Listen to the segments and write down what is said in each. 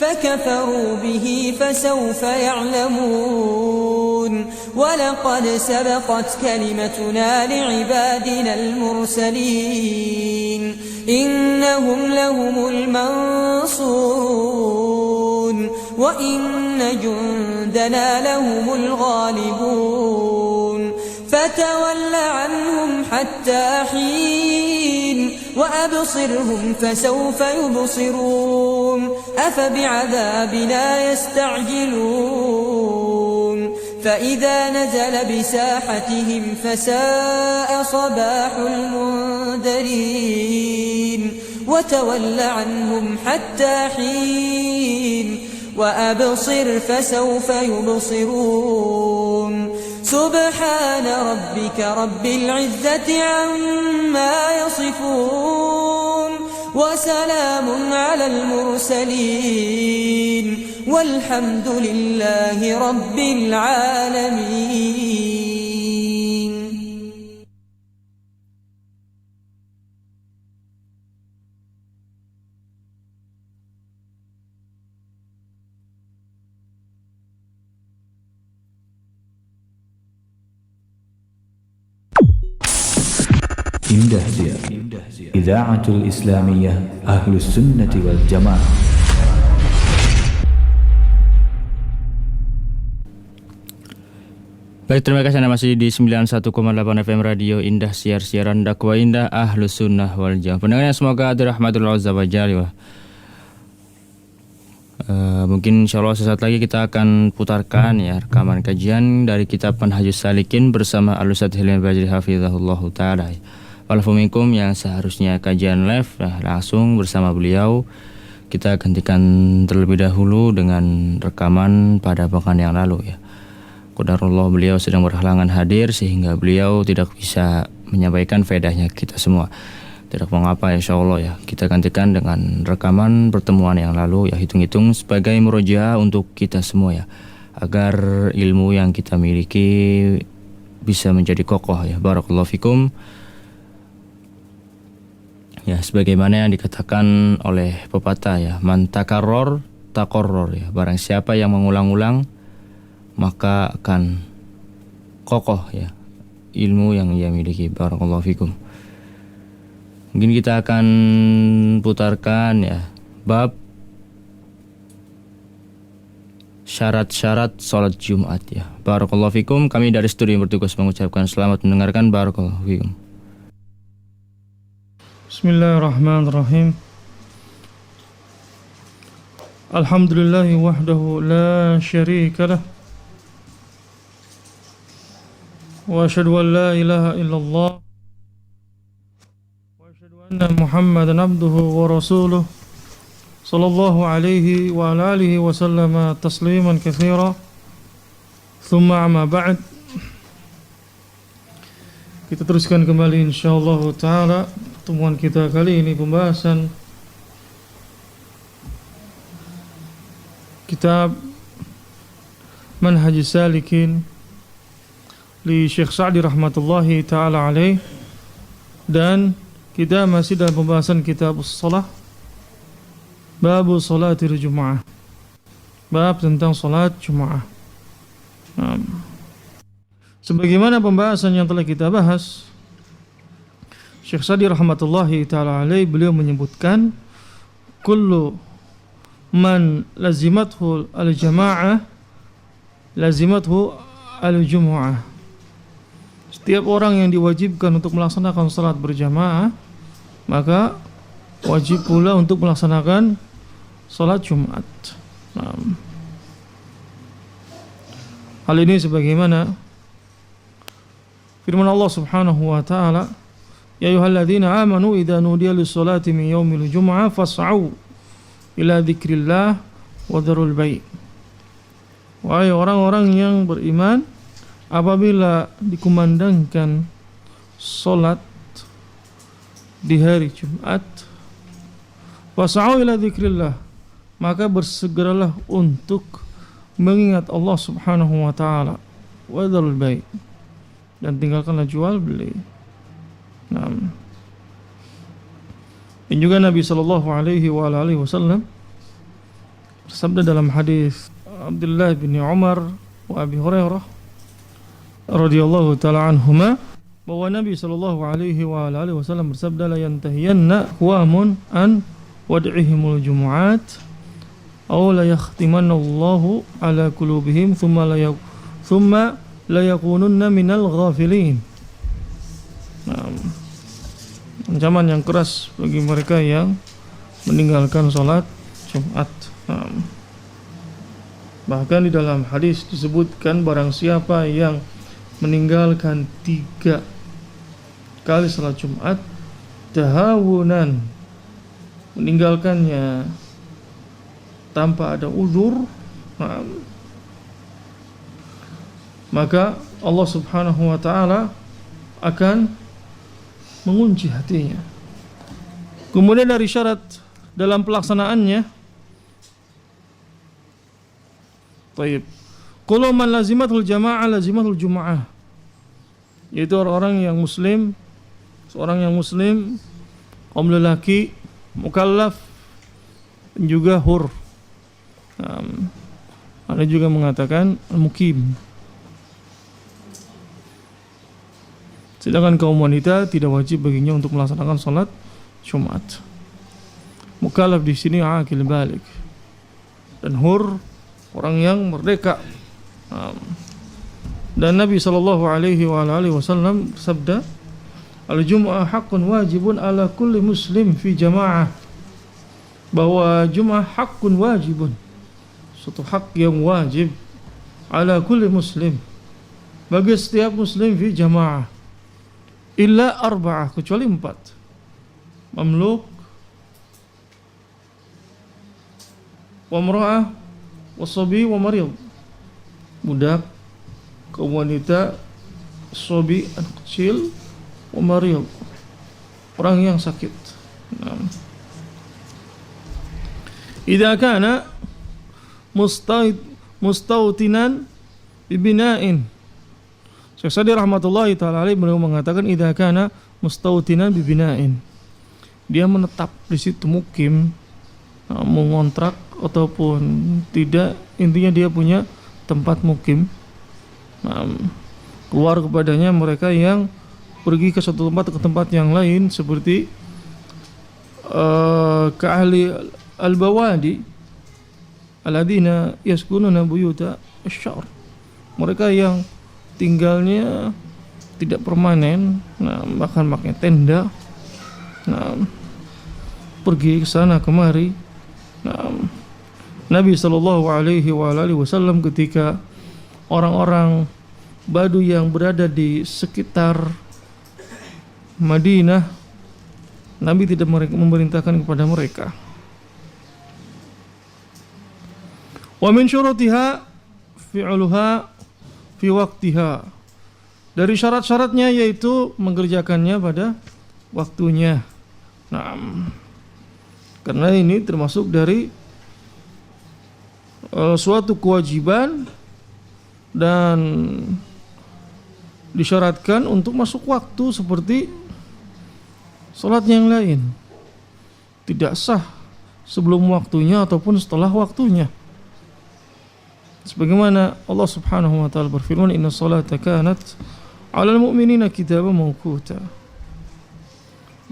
فكفروا به فسوف يعلمون ولقد سبقت كلمتنا لعبادنا المرسلين إنهم لهم المنصورون وإن جندنا لهم الغالبون فتول عنهم حتى حين وأبصرهم فسوف يبصرون أفبعذابنا يستعجلون فإذا نزل بساحتهم فساء صباح المنذرين وتول عنهم حتى حين وأبصر فسوف يبصرون سبحان ربك رب العزة عما يصفون وسلام على المرسلين والحمد لله رب العالمين. Indah Siar Idha'atul Islamiyah Ahlus Sunnati wal Jamaah. Baik, terima kasih Anda masih di 91,8 FM Radio Indah Siar, siaran dakwah indah Ahlus Sunnah wal Jamaah. Pendengarnya semoga dirahmatillah azza wa jalla. Mungkin insyaallah sesaat lagi kita akan putarkan ya rekaman kajian dari kitab Manhajus Salikin bersama Al-Ustadz Hilman Bajri hafizahullahu taala. Walafumikum yang seharusnya kajian live langsung bersama beliau, kita gantikan terlebih dahulu dengan rekaman pada pekan yang lalu ya. Qadarullah beliau sedang berhalangan hadir sehingga beliau tidak bisa menyampaikan faedahnya kita semua. Tidak mengapa insyaallah ya, kita gantikan dengan rekaman pertemuan yang lalu ya, hitung-hitung sebagai murojaah untuk kita semua ya, agar ilmu yang kita miliki bisa menjadi kokoh ya. Barakallahu fikum. Ya, sebagaimana yang dikatakan oleh pepatah ya, man takarror takorror ya, barang siapa yang mengulang-ulang maka akan kokoh ya ilmu yang ia miliki. Barakallahu fikum. Mungkin kita akan putarkan ya bab syarat-syarat salat Jumat ya. Barakallahu fikum. Kami dari studio yang bertugas mengucapkan selamat mendengarkan. Barakallahu fikum. Bismillahirrahmanirrahim. Alhamdulillahi wahdahu la syarika lah. Wa asyhadu an la ilaha illallah. Wa asyhadu anna Muhammadan abduhu wa rasuluh. Sallallahu alaihi wa ala alihi wa sallama tasliman katsira. Thumma amma ba'd. Kita teruskan kembali insyaallah taala pertemuan kita kali ini, pembahasan kitab Manhajus Salikin li Syekh Sa'di rahmatullahi taala alaih, dan kita masih dalam pembahasan kitab shalah, bab salatil Jumu'ah, bab tentang salat Jumu'ah. Sebagaimana pembahasan yang telah kita bahas, Syekh Sa'di rahmatullahi ta'ala alaih beliau menyebutkan kullu man lazimathu al-jama'ah lazimathu al-jumu'ah. Setiap orang yang diwajibkan untuk melaksanakan salat berjamaah, maka wajib pula untuk melaksanakan salat Jumat. Hal ini sebagaimana firman Allah Subhanahu wa taala, ya ayyuhalladzina amanu idza nudiya lis-salati min yaumil jumu'ah fas'au ila dzikrillah wa dzarul bai'. Wahai orang-orang yang beriman, apabila dikumandangkan salat di hari Jumat, fas'au ila dzikrillah, maka bersegeralah untuk mengingat Allah Subhanahu wa taala, wa dzarul bai', dan tinggalkanlah jual beli. Dan juga Nabi sallallahu alaihi wasallam Sabda dalam hadis Abdullah bin Umar wa Abi Hurairah radhiyallahu taala anhuma bahwa Nabi sallallahu alaihi wa alihi wasallam bersabda, la yantahiyanna aqwamun an wad'ihimul jumu'at aw la yakhtimanna Allahu ala qulubihim thumma la yakununna minal ghafilin. Ancaman yang keras bagi mereka yang meninggalkan salat Jumat. Bahkan di dalam hadis disebutkan barang siapa yang meninggalkan 3 kali salat Jumat tahawunan, meninggalkannya tanpa ada uzur, maka Allah Subhanahu wa taala akan mengunci hatinya. Kemudian dari syarat dalam pelaksanaannya, Taib. Kullu man lazimatul jamaah lazimatul jumu'ah. Yaitu orang-orang yang muslim, seorang yang muslim, kaum lelaki, mukallaf, dan juga hur. Ada juga mengatakan mukim. Sedangkan kaum wanita tidak wajib baginya untuk melaksanakan salat Jumat. Mukallaf di sini aqil balik. Dan hur, orang yang merdeka. Dan Nabi sallallahu alaihi wa alihi wasallam bersabda, al-jumu'ah haqqun wajibun ala kulli muslim fi jamaah. Bahwa Jumat haqqun wajibun, suatu hak yang wajib, ala kulli muslim, bagi setiap muslim fi jamaah, illa 4, kecuali 4. Mamluk, wa mar'ah, wa sabi, wa marid. Budak, kaum wanita, sabi, anak kecil, wa marid, orang yang sakit. Idza kana mustautinan bibina'in. Syekh Sa'di rahmatullahi taala alaihi beliau mengatakan idza kana mustautinan bibina'in. Dia menetap di situ, mukim, mengontrak ataupun tidak, intinya dia punya tempat mukim. Keluar kepadanya mereka yang pergi ke suatu tempat ke tempat yang lain, seperti ke ahli al-bawadi alladzina yaskununa buyuta asy-syar. Mereka yang tinggalnya tidak permanen, bahkan pakai tenda, pergi ke sana kemari. Nabi sallallahu alaihi wasallam ketika orang-orang Badu yang berada di sekitar Madinah, Nabi tidak memerintahkan kepada mereka. Wa min syurutiha fi'luha fi waqtiha. Dari syarat-syaratnya yaitu mengerjakannya pada waktunya. Karena ini termasuk dari suatu kewajiban dan disyaratkan untuk masuk waktu seperti salat yang lain. Tidak sah sebelum waktunya ataupun setelah waktunya. Sebagaimana Allah Subhanahu wa taala berfirman, "Inna sholata kanat 'alal mu'minina kitaban mawquta."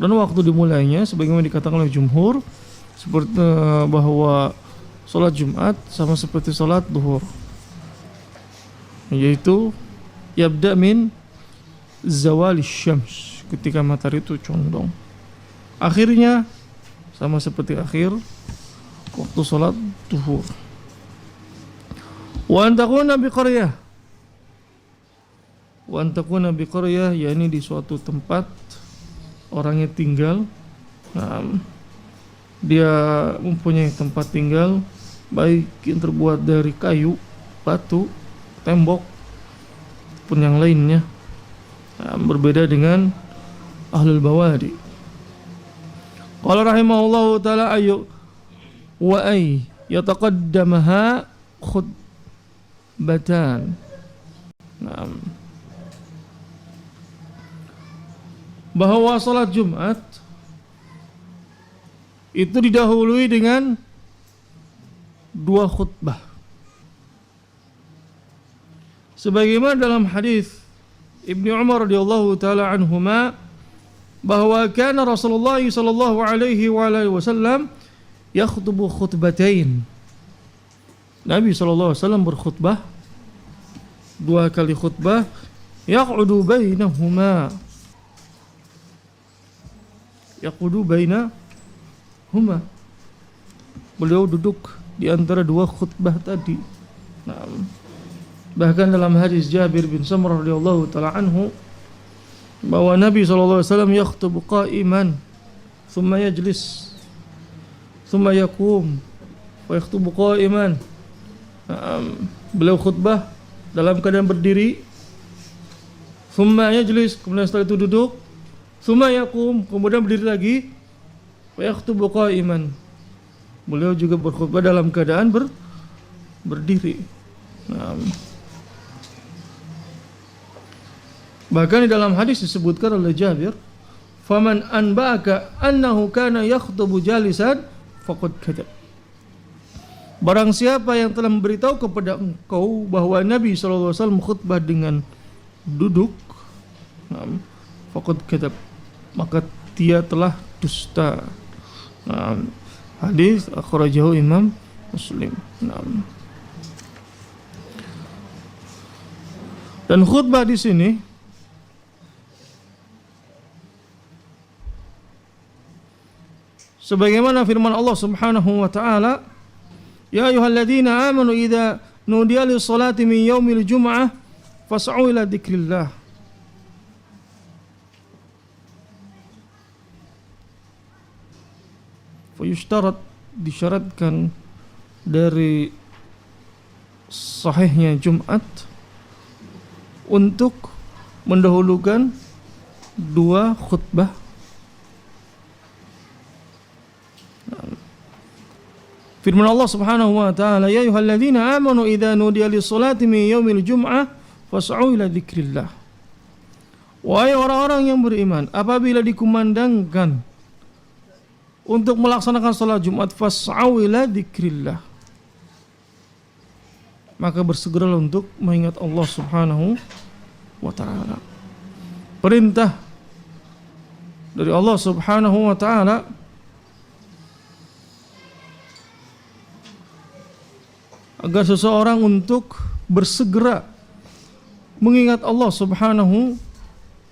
Dan waktu dimulainya sebagaimana dikatakan oleh jumhur, seperti bahwa salat Jumat sama seperti salat zuhur, yaitu yabda min zawali syams, ketika matahari itu condong. Akhirnya sama seperti akhir waktu salat zuhur. Wa antakuna biqaryah, wa antakuna biqaryah, yakni di suatu tempat orangnya tinggal. Dia mempunyai tempat tinggal, baik yang terbuat dari kayu, batu, tembok, pun yang lainnya. Berbeda dengan ahlul bawadi. Qala rahimahullahu ta'ala ayu wa ay yataqaddamaha khutbatan. Bahwa salat Jumat itu didahului dengan dua khutbah. Sebagaimana dalam hadis Ibnu Umar radhiyallahu taala anhuma bahwa kana Rasulullah sallallahu alaihi wasallam yakhutubu khutbatain. Nabi sallallahu alaihi wasallam berkhutbah dua kali khutbah, yaqudu bainahuma. Beliau duduk di antara dua khutbah tadi. Nah, bahkan dalam hadis Jabir bin Samrah radhiyallahu taala anhu bahwa Nabi sallallahu alaihi wasallam yakhutubu qa'iman, thumma yajlis, thumma yaqum, wa yakhutubu qa'iman. Beliau khutbah dalam keadaan berdiri, thumma yajlis, kemudian setelah itu duduk, thumma yaqum, kemudian berdiri lagi, wa yakhutubu qa'iman. Beliau juga berkhutbah dalam keadaan berdiri. Bahkan di dalam hadis disebutkan oleh Jabir, "Faman anba'aka annahu kana yakhutubu jalisan faqad kadzab." Barang siapa yang telah memberitahu kepada engkau bahwa Nabi sallallahu alaihi wasallam khutbah dengan duduk, faqad kadzab, maka dia telah dusta. Hadis akhrajahu Imam Muslim. Dan khutbah di sini sebagaimana firman Allah Subhanahu wa taala, "Ya ayyuhalladzina amanu idza nudiya lis-salati min yaumil jum'ah fas'au ila dzikrillah." Fayushtarat, disyaratkan dari sahihnya Jumat untuk mendahulukan dua khutbah. Firman Allah Subhanahu wa taala, "Ya ayyuhalladzina amanu idza nudiya lis-salati min yaumil jum'ah fas'au ila dzikrillah." Wahai orang-orang yang beriman, apabila dikumandangkan untuk melaksanakan salat Jumat, fas'au ila dzikrillah, maka bersegeralah untuk mengingat Allah Subhanahu wa taala. Perintah dari Allah Subhanahu wa taala agar seseorang untuk bersegera mengingat Allah Subhanahu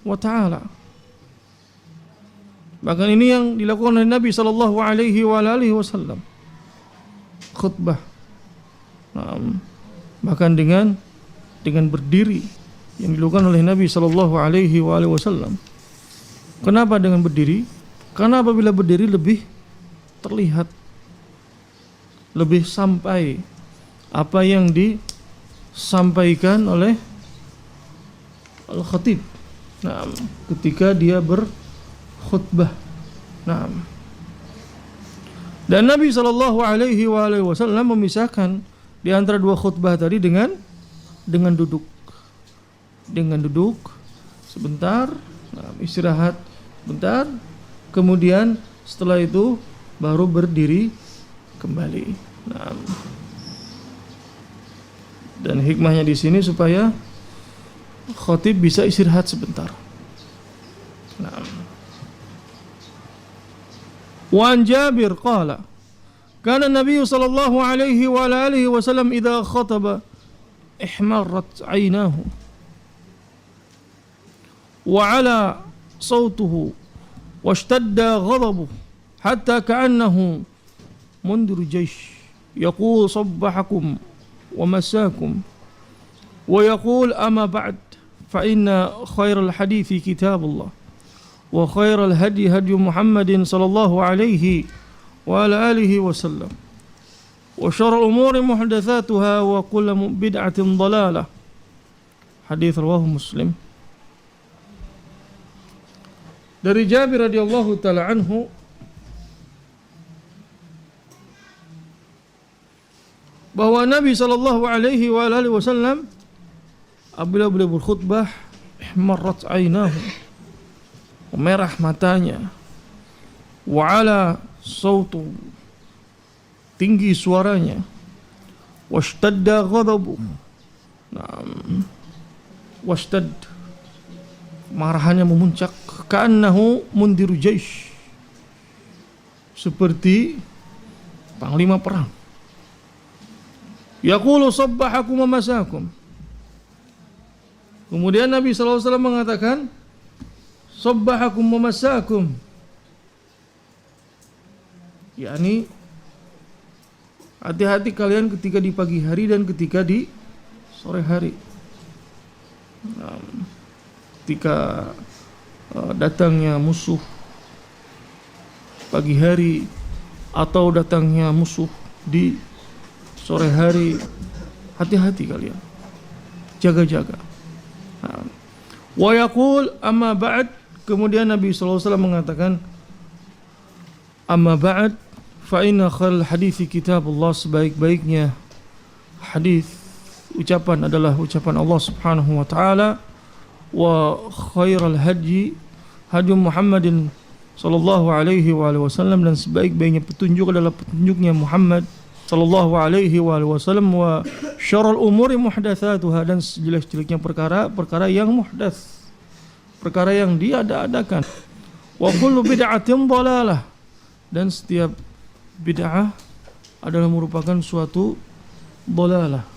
wa taala. Bahkan ini yang dilakukan oleh Nabi sallallahu alaihi wasallam. Khutbah. Bahkan dengan berdiri yang dilakukan oleh Nabi sallallahu alaihi wasallam. Kenapa dengan berdiri? Karena apabila berdiri lebih terlihat, lebih sampai apa yang disampaikan oleh al-khatib. Ketika dia berkhutbah. Dan Nabi sallallahu alaihi wasallam memisahkan di antara dua khutbah tadi dengan duduk. Dengan duduk sebentar, istirahat sebentar, kemudian setelah itu baru berdiri kembali. Dan hikmahnya di sini supaya khatib bisa istirahat sebentar. Wa an Jabir qala kana Nabi sallallahu alaihi wa alihi wasallam idza khataba ihmarrat 'aynahu wa 'ala sawtuhu washtadda ghadabuhu hatta ka'annahu mundiru jaysh yaqul sabbahakum wa masakum wa yaqul amma ba'd fa inna khairal hadithi kitabullah wa khairal hadi hadi Muhammadin sallallahu alaihi wa ala alihi wasallam wa syarrul umuri muhdatsatuha wa kullu bid'atin dhalalah. Hadis rawahu Muslim. Dari Jabir radhiyallahu taala anhu bahwa Nabi sallallahu alaihi wa alihi wasallam apabila beliau berkhutbah ihmarrat 'ainahu, merah matanya, wa ala sautu, tinggi suaranya, washtadda ghadabu. Washtad, marahannya memuncak, ka'annahu mundiru jaish, seperti panglima perang. Yaqulu sabbahakum wa masakum. Kemudian Nabi SAW mengatakan, sabbahakum wa masakum, yakni hati-hati kalian ketika di pagi hari dan ketika di sore hari. Ketika datangnya musuh pagi hari atau datangnya musuh di sore hari, hati-hati kalian, jaga-jaga. Wa yaqul amma ba'd, kemudian Nabi SAW mengatakan, amma ba'd fa inna khairal hadithi kitabullah, sebaik-baiknya hadis, ucapan adalah ucapan Allah Subhanahu wa taala, wa khairal hadi hadi Muhammadin sallallahu alaihi wasallam, dan sebaik-baiknya petunjuk adalah petunjuknya Muhammad sallallahu alaihi wasallam, wa syarrul umuri muhdatsatuha, dan sejelek-jeleknya perkara yang muhdats, perkara yang diada-adakan, wa kullu bid'atin dhalalah, dan setiap bid'ah adalah merupakan suatu dhalalah,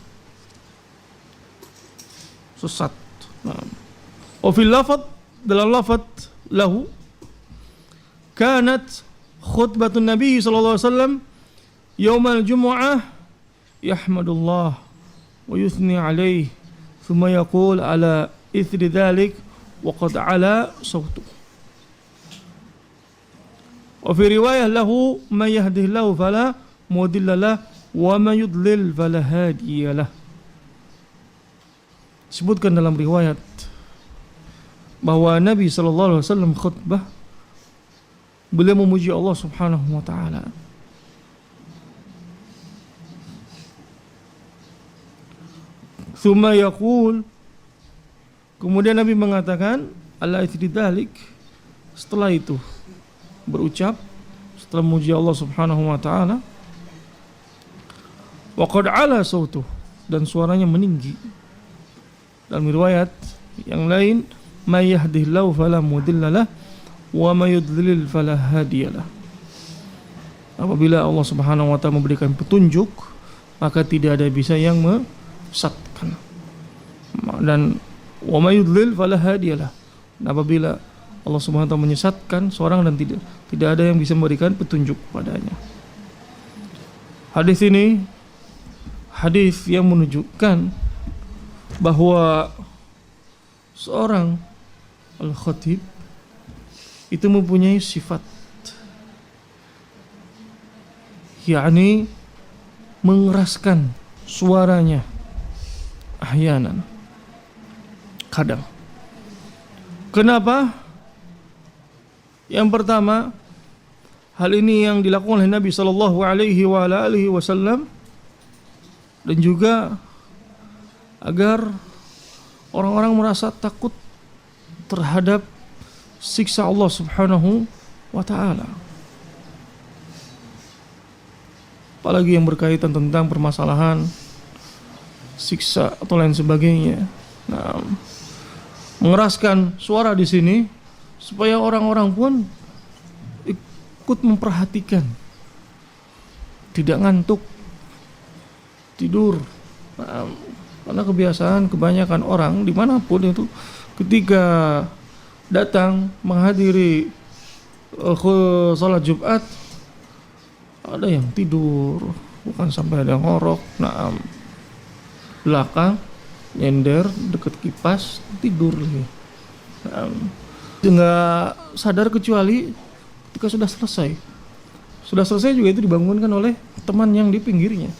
sesat. Wa fil lafadz, dalam lafadz lahu, kanat khutbatun Nabi sallallahu alaihi wasallam yaumal jumu'ah yahmadullah wa yuthni alaih thumma yaqul ala ithri dhalik wa qad ala sawtuh. Wa fi riwayah lahu man yahdihillahu fala mudilla lah wa man yudlil fala hadiya lah. Disebutkan dalam riwayat bahwa Nabi SAW khutbah, beliau memuji Allah Subhanahu wa ta'ala. Thumma yaqul, kemudian Nabi mengatakan, ala ithri dhalik, setelah itu berucap, setelah memuji Allah Subhanahu wa ta'ala, wa qad ala sawtuh, dan suaranya meninggi. Dalam riwayat yang lain, may yahdihillahu fala mudhillalah wa may yudlil fala hadiyalah. Apabila Allah Subhanahu wa taala memberikan petunjuk, maka tidak ada bisa yang menyesatkan. Dan wa may yudlil fala hadiyalah. Apabila Allah Subhanahu wa taala menyesatkan seorang dan tidak ada yang bisa memberikan petunjuk padanya. Hadis ini hadis yang menunjukkan bahwa seorang al-khatib itu mempunyai sifat, yakni mengeraskan suaranya ahyanan, kadang. Kenapa? Yang pertama, hal ini yang dilakukan oleh Nabi sallallahu alaihi wasallam, dan juga agar orang-orang merasa takut terhadap siksa Allah Subhanahu wa ta'ala. Apalagi yang berkaitan tentang permasalahan siksa atau lain sebagainya. Nah, mengeraskan suara di sini supaya orang-orang pun ikut memperhatikan, tidak ngantuk, tidur. Nah, karena kebanyakan orang dimanapun itu ketika datang menghadiri salat Jumat, ada yang tidur, bukan sampai ada yang ngorok, belakang nyender deket kipas tidur lagi, nggak sadar kecuali ketika sudah selesai juga itu dibangunkan oleh teman yang di pinggirnya.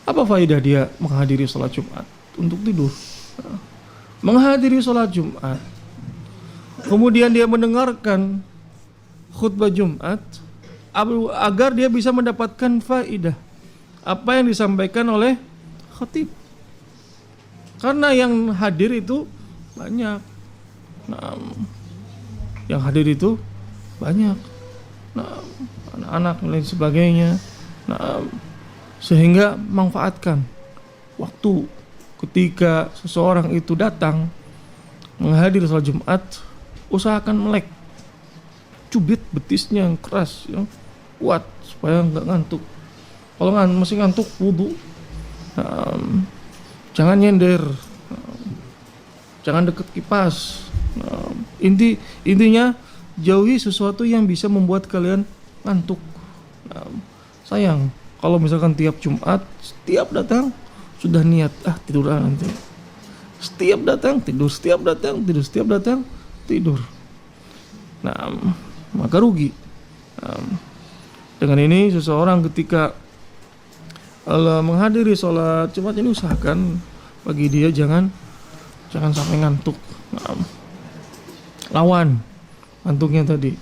Apa faedah dia menghadiri salat Jumat? Untuk tidur. Menghadiri salat Jumat, kemudian dia mendengarkan khutbah Jumat agar dia bisa mendapatkan faedah apa yang disampaikan oleh khatib. Karena yang hadir itu banyak. Yang hadir itu banyak. Anak-anak dan lain sebagainya. Nah, sehingga manfaatkan waktu ketika seseorang itu datang menghadiri salat Jumat, usahakan melek, cubit betisnya yang keras, yang kuat supaya nggak ngantuk. Kalau masih ngantuk, wudu. Jangan nyender, jangan deket kipas. Intinya jauhi sesuatu yang bisa membuat kalian ngantuk. Sayang kalau misalkan tiap Jumat, setiap datang sudah niat tidur nanti. Setiap datang tidur, setiap datang tidur, setiap datang tidur. Maka rugi. Dengan ini seseorang ketika menghadiri sholat Jumat ini, usahakan bagi dia jangan sampai ngantuk. Lawan ngantuknya tadi.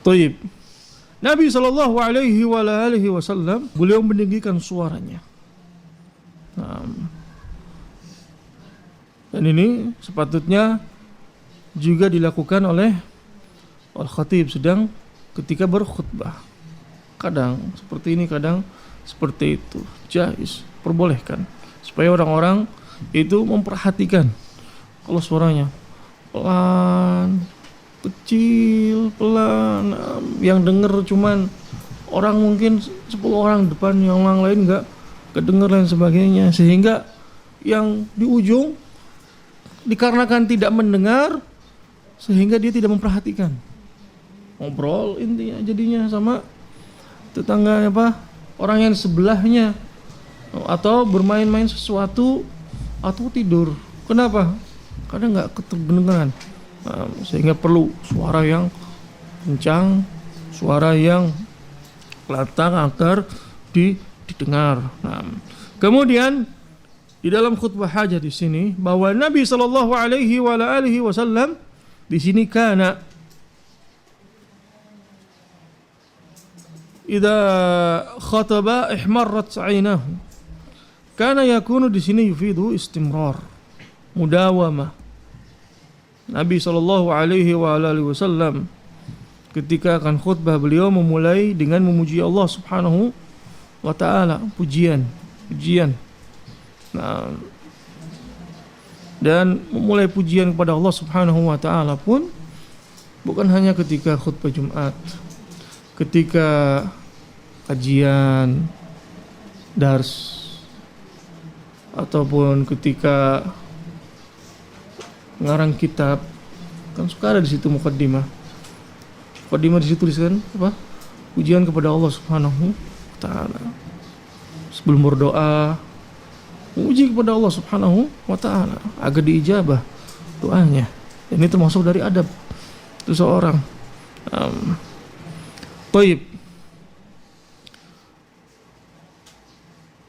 Thayyib. Nabi SAW beliau meninggikan suaranya. Dan ini sepatutnya juga dilakukan oleh al-khatib sedang ketika berkhutbah. Kadang seperti ini, kadang seperti itu. Jaiz, perbolehkan, supaya orang-orang itu memperhatikan kalau suaranya pelan, kecil, pelan, yang denger cuman orang mungkin 10 orang depan, yang orang lain enggak kedenger dan sebagainya, sehingga yang di ujung dikarenakan tidak mendengar sehingga dia tidak memperhatikan. Ngobrol intinya jadinya sama tetangga orang yang sebelahnya, atau bermain-main sesuatu, atau tidur. Kenapa? Karena nggak kedengaran. Sehingga perlu suara yang kencang, suara yang lantang agar didengar. Kemudian di dalam khutbah hajat di sini bahwa Nabi sallallahu alaihi wasallam di sini kana idza khataba ihmarrat 'ainahu. Kana yakunu di sini yufidu istimrar, mudawamah. Nabi sallallahu alaihi wasallam ketika akan khutbah beliau memulai dengan memuji Allah Subhanahu wa taala, pujian. Dan memulai pujian kepada Allah Subhanahu wa taala pun bukan hanya ketika khutbah Jumat, ketika kajian dars, ataupun ketika ngarang kitab, kan suka ada di situ muqaddimah di situ tulisan pujian kepada Allah Subhanahu wa taala. Sebelum berdoa, memuji kepada Allah Subhanahu wa taala agar diijabah doanya. Dan ini termasuk dari adab seseorang. Baik.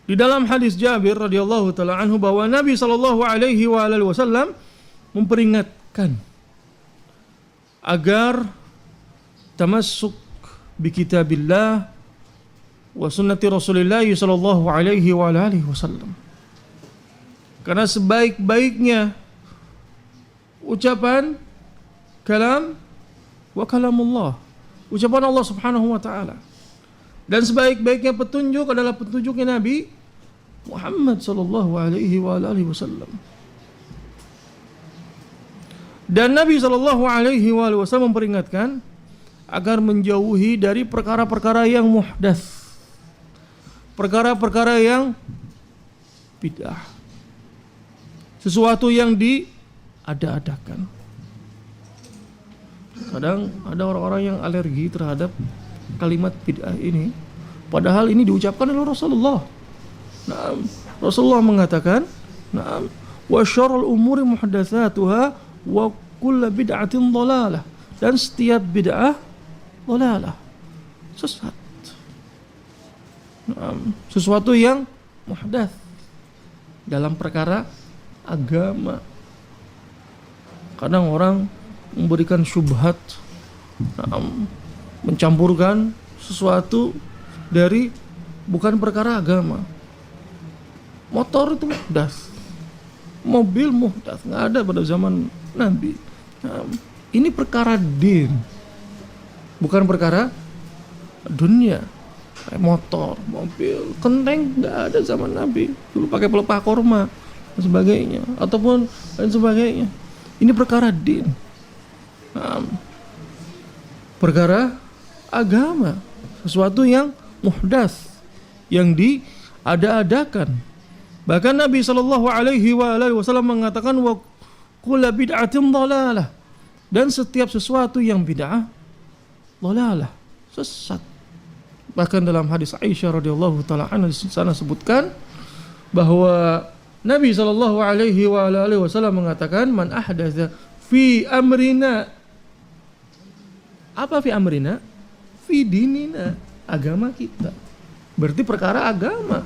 Di dalam hadis Jabir radhiyallahu taala anhu bahwa Nabi sallallahu alaihi wasallam memperingatkan agar tamassuk bi kitabillah wa sunnati Rasulillah sallallahu alaihi wasallam. Karena sebaik-baiknya ucapan kalam wa kalamullah, ucapan Allah Subhanahu wa taala, dan sebaik-baiknya petunjuk adalah petunjuknya Nabi Muhammad sallallahu alaihi wasallam. Dan Nabi sallallahu alaihi wasallam memperingatkan agar menjauhi dari perkara-perkara yang muhdats, perkara-perkara yang bid'ah, sesuatu yang diada-adakan. Kadang ada orang-orang yang alergi terhadap kalimat bid'ah ini, padahal ini diucapkan oleh Rasulullah. Rasulullah mengatakan, wa syarrul umuri muhdatsatuha wa kullu bid'atin dhalalah, dan setiap bid'ah dhalalah, sesat. Sesuatu yang muhdats dalam perkara agama. Kadang orang memberikan syubhat, mencampurkan sesuatu dari bukan perkara agama. Motor itu muhdats, mobil muhdats, nggak ada pada zaman Nabi. Ini perkara din, bukan perkara dunia, kayak motor, mobil, kenteng nggak ada zaman Nabi. Dulu pakai pelepah korma dan sebagainya, ataupun lain sebagainya. Ini perkara din, perkara agama, sesuatu yang muhdats, yang diada-adakan. Bahkan Nabi SAW mengatakan wa kullu bid'atin dhalalah, dan setiap sesuatu yang bid'ah dhalalah, sesat. Bahkan dalam hadis Aisyah radhiyallahu taala anha sana sebutkan bahwa Nabi SAW mengatakan man ahdatsa fi amrina, apa fi amrina? Fi dinina, agama kita. Berarti perkara agama.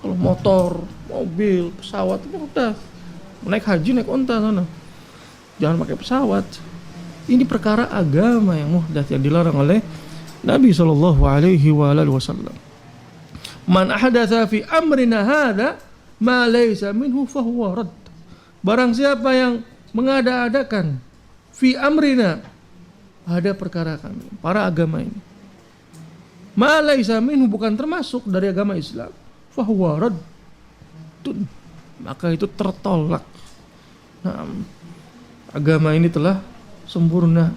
Kalau motor, mobil, pesawat itu udah naik haji, naik onta sana. Jangan pakai pesawat. Ini perkara agama yang muhdats, yang dilarang oleh Nabi SAW. Man ahdatsa fi amrina hadza ma laysa minhu fahuwa rad. Barang siapa yang mengada-adakan fi amrina, ada perkara kami, para agama ini, ma laysa minhu, bukan termasuk dari agama Islam, fahuwa rad, maka itu tertolak. Nah, agama ini telah sempurna.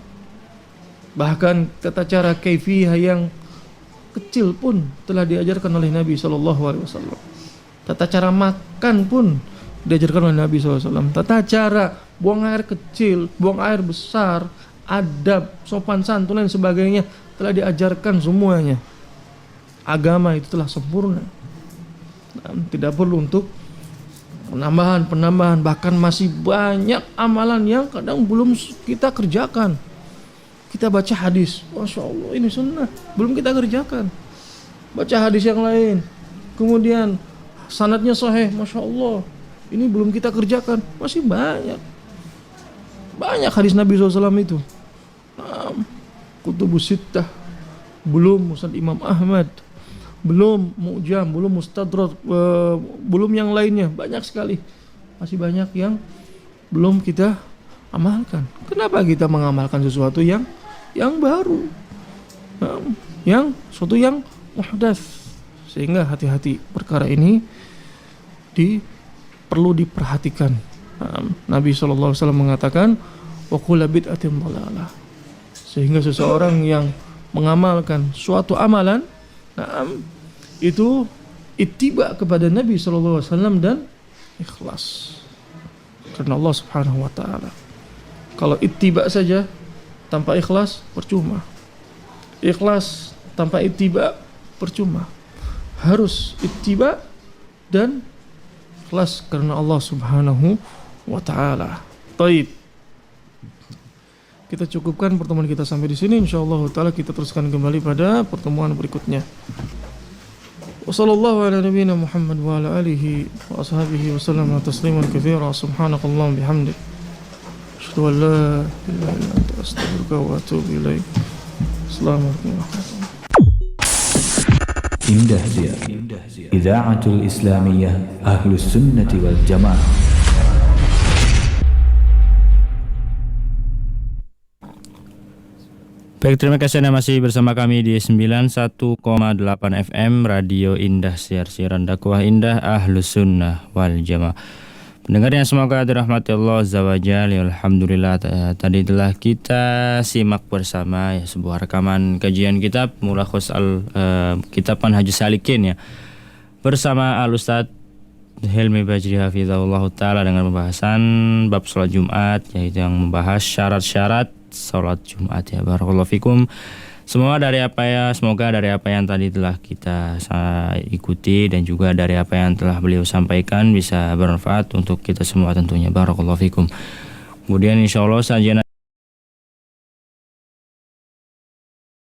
Bahkan tata cara kaifiyah yang kecil pun telah diajarkan oleh Nabi SAW. Tata cara makan pun diajarkan oleh Nabi SAW. Tata cara buang air kecil, buang air besar, adab, sopan santun dan sebagainya telah diajarkan semuanya. Agama itu telah sempurna. Tidak perlu untuk penambahan, bahkan masih banyak amalan yang kadang belum kita kerjakan. Kita baca hadis, Masya Allah ini sunnah, belum kita kerjakan. Baca hadis yang lain, kemudian sanadnya sahih, Masya Allah ini belum kita kerjakan. Masih banyak hadis Nabi SAW itu. Kutubus Sittah, belum Musnad Imam Ahmad, belum Mu'jam, belum Mustadrak, belum yang lainnya. Banyak sekali, masih banyak yang belum kita amalkan. Kenapa kita mengamalkan sesuatu yang baru, sesuatu yang muhdats? Sehingga hati-hati, perkara ini perlu diperhatikan. Nabi SAW mengatakan wa kullu bid'atin dhalalah. Sehingga seseorang yang mengamalkan suatu amalan, itu ittiba kepada Nabi SAW dan ikhlas karena Allah Subhanahu wa taala. Kalau ittiba saja tanpa ikhlas percuma. Ikhlas tanpa ittiba percuma. Harus ittiba dan ikhlas karena Allah Subhanahu wa taala. Baik. Kita cukupkan pertemuan kita sampai di sini. Insyaallah taala kita teruskan kembali pada pertemuan berikutnya. Wassallallahu ala nabiyyina Muhammad wa ala alihi wa ashabihi wa sallam tasliman katsira. Subhanakallahumma bihamdik, asyhadu an la ilaha illa anta astaghfiruka wa atubu ilaik. Assalamualaikum warahmatullahi wabarakatuh. Indah Ziar, Idaatul Islamiyah Ahlus Sunnati wal Jamaah. Baik, terima kasih Anda masih bersama kami di 91,8 FM Radio Indah, siaran dakwah indah Ahlus Sunnah wal Jamaah. Pendengar yang semoga dirahmati Allah Azza wa Jalla. Alhamdulillah, tadi telah kita simak bersama ya sebuah rekaman kajian kitab Mulakhas kitab Manhajus Salikin ya, bersama Al-Ustaz Hilmi Bajri hafizahullah taala dengan pembahasan bab salat Jumat, yaitu yang membahas syarat-syarat salat Jumat ya. Barakallahu fikum. Semoga dari apa yang tadi telah kita ikuti dan juga dari apa yang telah beliau sampaikan bisa bermanfaat untuk kita semua tentunya. Barakallahu fikum. Kemudian insyaallah sajian